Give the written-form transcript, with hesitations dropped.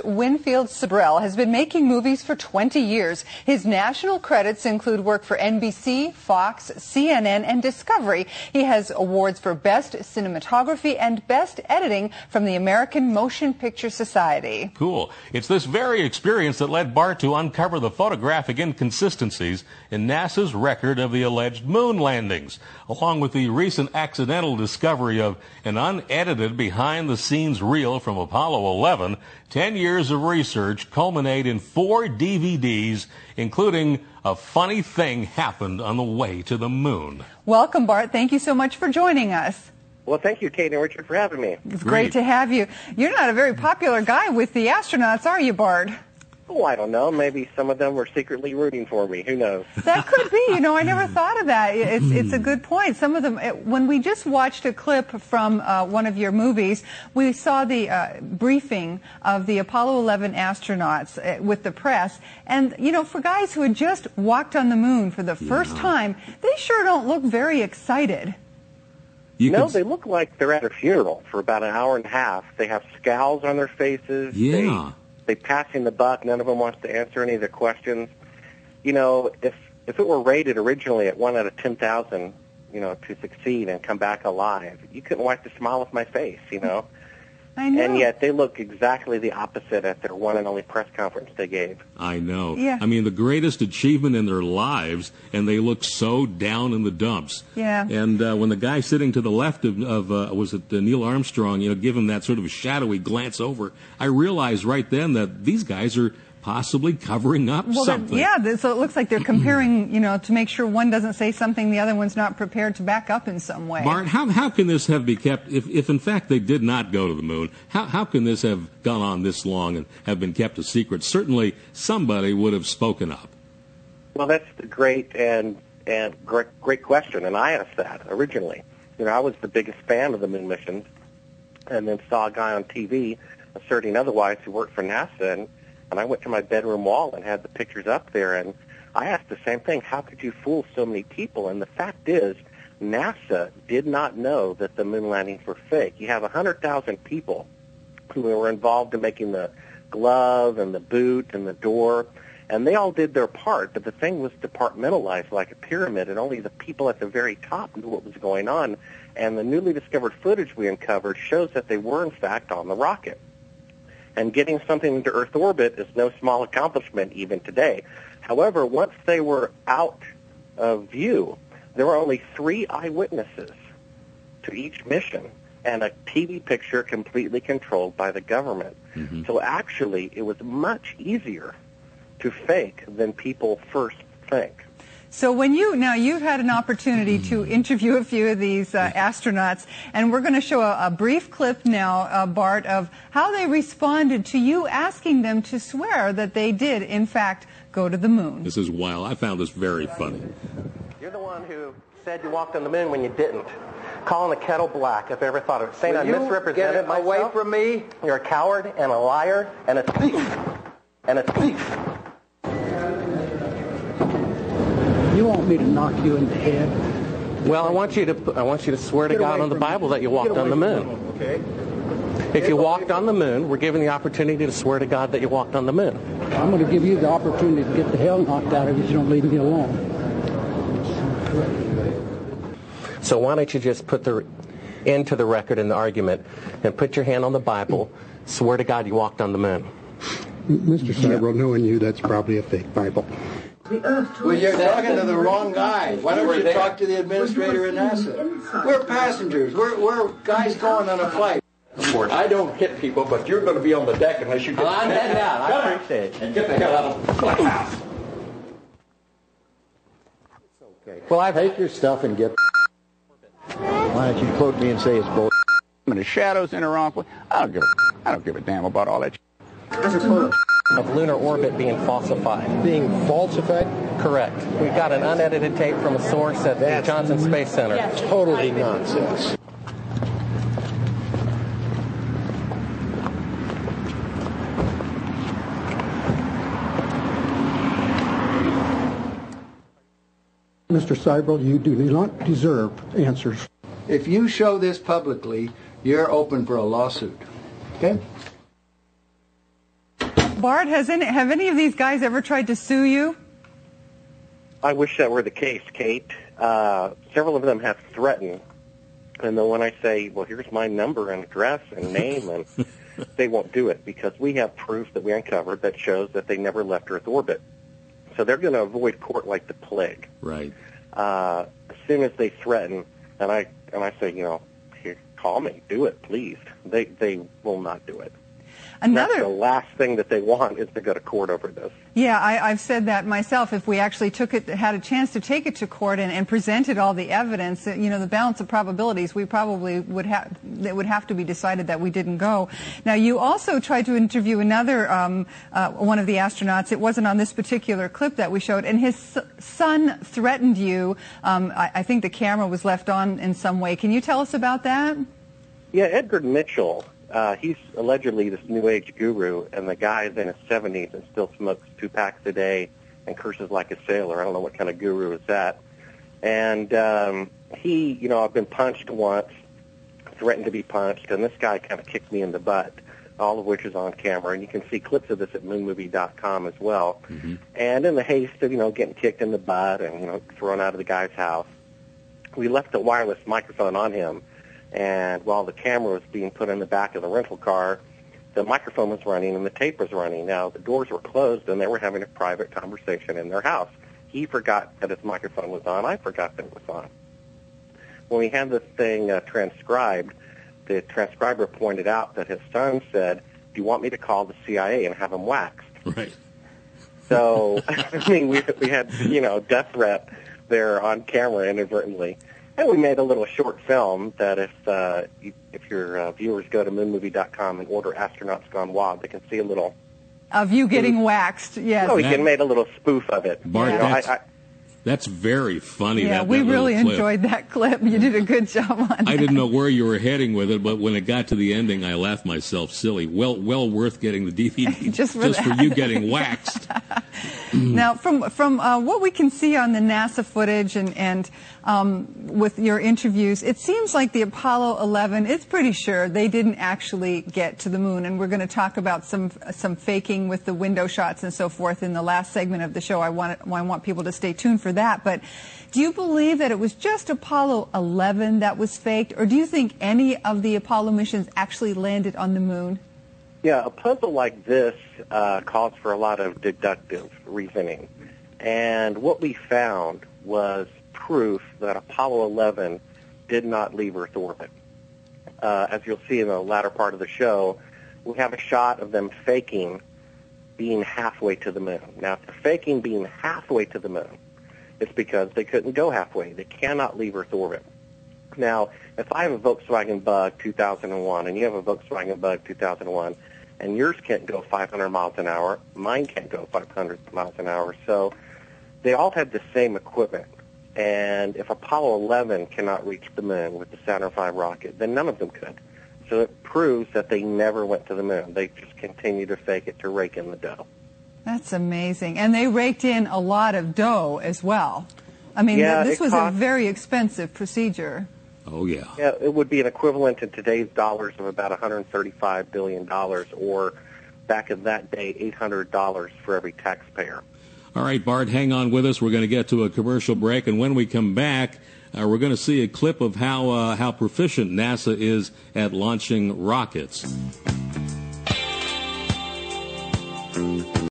Winfield Sibrel has been making movies for 20 years. His national credits include work for NBC, Fox, CNN, and Discovery. He has awards for Best Cinematography and Best Editing from the American Motion Picture Society. Cool. It's this very experience that led Bart to uncover the photographic inconsistencies in NASA's record of the alleged moon landings, along with the recent accidental discovery of an unedited behind-the-scenes reel from Apollo 11. 10 years of research culminate in 4 DVDs, including A Funny Thing Happened on the Way to the Moon. Welcome, Bart. Thank you so much for joining us. Well, thank you, Kate and Richard, for having me. It's great to have you. You're not a very popular guy with the astronauts, are you, Bart? Oh, I don't know. Maybe some of them were secretly rooting for me. Who knows? That could be. You know, I never thought of that. It's a good point. Some of them, when we just watched a clip from one of your movies, we saw the briefing of the Apollo 11 astronauts with the press. And, you know, for guys who had just walked on the moon for the first time, they sure don't look very excited. They look like they're at a funeral for about an hour and a half. They have scowls on their faces. Yeah. They passing the buck. None of them wants to answer any of the questions. You know, if it were rated originally at 1 out of 10,000, you know, to succeed and come back alive, you couldn't wipe the smile off my face, you know. I know. And yet they look exactly the opposite at their one and only press conference they gave. I know. Yeah. I mean, the greatest achievement in their lives, and they look so down in the dumps. Yeah. And when the guy sitting to the left of was it Neil Armstrong, you know, give him that sort of a shadowy glance over, I realized right then that these guys are possibly covering up something. So it looks like they're comparing, you know, to make sure one doesn't say something the other one's not prepared to back up in some way. Bart, how can this have been kept, if in fact they did not go to the moon, how can this have gone on this long and have been kept a secret? Certainly somebody would have spoken up. Well, that's the great question, and I asked that originally. You know, I was the biggest fan of the moon missions, and then saw a guy on TV asserting otherwise who worked for NASA, and I went to my bedroom wall and had the pictures up there, and I asked the same thing. How could you fool so many people? And the fact is, NASA did not know that the moon landings were fake. You have 100,000 people who were involved in making the glove and the boot and the door, and they all did their part, but the thing was departmentalized like a pyramid, and only the people at the very top knew what was going on. And the newly discovered footage we uncovered shows that they were, in fact, on the rocket. And getting something into Earth orbit is no small accomplishment even today. However, once they were out of view, there were only 3 eyewitnesses to each mission and a TV picture completely controlled by the government. Mm-hmm. So actually, it was much easier to fake than people first think. So when you've had an opportunity to interview a few of these astronauts, and we're going to show a brief clip now, Bart, of how they responded to you asking them to swear that they did, in fact, go to the moon. This is wild. I found this very funny. You're the one who said you walked on the moon when you didn't. Calling the kettle black, if I ever thought of it. Saying I misrepresented myself. Away from me. You're a coward and a liar and a thief. And a thief. You want me to knock you in the head? Well, I want you to swear to God on the Bible that you walked on the moon. Okay. If you walked on the moon, we're given the opportunity to swear to God that you walked on the moon. I'm going to give you the opportunity to get the hell knocked out of you if you don't leave me alone. So why don't you just put the end to the record in the argument and put your hand on the Bible, swear to God you walked on the moon. Mr. Sibrel, knowing you, that's probably a fake Bible. Well, you're talking to the wrong guy. Why don't you talk to the administrator in NASA? We're passengers. We're guys going on a flight. I don't hit people, but you're going to be on the deck unless you get I'm heading out. I appreciate it. And get the hell out of the house. Okay. Well, I take your stuff and get. Why don't you quote me and say it's bull? And the shadows in the wrong place. I don't give a damn about all that. Of lunar orbit being falsified. Being falsified? Correct. We've got an unedited tape from a source at the Johnson Space Center. Yes. Totally nonsense. Mr. Sibrel, you do not deserve answers. If you show this publicly, you're open for a lawsuit. Okay? Bart, have any of these guys ever tried to sue you? I wish that were the case, Kate. Several of them have threatened. And then when I say, well, here's my number and address and name, and they won't do it because we have proof that we uncovered that shows that they never left Earth orbit. So they're going to avoid court like the plague. Right. As soon as they threaten, and I say, here, call me, do it, please. They will not do it. That's the last thing that they want is to go to court over this. Yeah, I've said that myself. If we actually had a chance to take it to court and presented all the evidence, the balance of probabilities, we probably would have to be decided that we didn't go. Now, you also tried to interview another one of the astronauts. It wasn't on this particular clip that we showed, and his son threatened you. I think the camera was left on in some way. Can you tell us about that? Yeah, Edgar Mitchell. He's allegedly this New Age guru, and the guy is in his 70s and still smokes 2 packs a day and curses like a sailor. I don't know what kind of guru is that. And he, I've been punched once, threatened to be punched, and this guy kind of kicked me in the butt, all of which is on camera. And you can see clips of this at moonmovie.com as well. Mm-hmm. And in the haste of, getting kicked in the butt and, thrown out of the guy's house, we left a wireless microphone on him. And while the camera was being put in the back of the rental car, the microphone was running and the tape was running. Now, the doors were closed and they were having a private conversation in their house. He forgot that his microphone was on. I forgot that it was on. When we had this thing transcribed, the transcriber pointed out that his son said, do you want me to call the CIA and have him waxed? Right. So, we had, death threat there on camera inadvertently. And we made a little short film that if your viewers go to moonmovie.com and order Astronauts Gone Wild, they can see a little... Of you getting waxed, yes. Oh, we made a little spoof of it. Bart, that's very funny. Yeah, we really enjoyed that clip. You did a good job on that. I didn't know where you were heading with it, but when it got to the ending, I laughed myself silly. Well worth getting the DVD just for you getting waxed. Now, from what we can see on the NASA footage and with your interviews, it seems like the Apollo 11, it's pretty sure they didn't actually get to the moon. And we're going to talk about some faking with the window shots and so forth in the last segment of the show. I want people to stay tuned for that. But do you believe that it was just Apollo 11 that was faked, or do you think any of the Apollo missions actually landed on the moon? Yeah, a puzzle like this calls for a lot of deductive reasoning. And what we found was proof that Apollo 11 did not leave Earth orbit. As you'll see in the latter part of the show, we have a shot of them faking being halfway to the moon. Now, if they're faking being halfway to the moon, it's because they couldn't go halfway. They cannot leave Earth orbit. Now, if I have a Volkswagen Bug 2001 and you have a Volkswagen Bug 2001, and yours can't go 500 miles an hour, mine can't go 500 miles an hour, so they all had the same equipment. And if Apollo 11 cannot reach the moon with the Saturn V rocket, then none of them could. So it proves that they never went to the moon. They just continued to fake it to rake in the dough. That's amazing. And they raked in a lot of dough as well. I mean, this was a very expensive procedure. Oh, yeah. Yeah, it would be an equivalent in today's dollars of about $135 billion, or back in that day, $800 for every taxpayer. All right, Bart, hang on with us. We're going to get to a commercial break, and when we come back, we're going to see a clip of how proficient NASA is at launching rockets.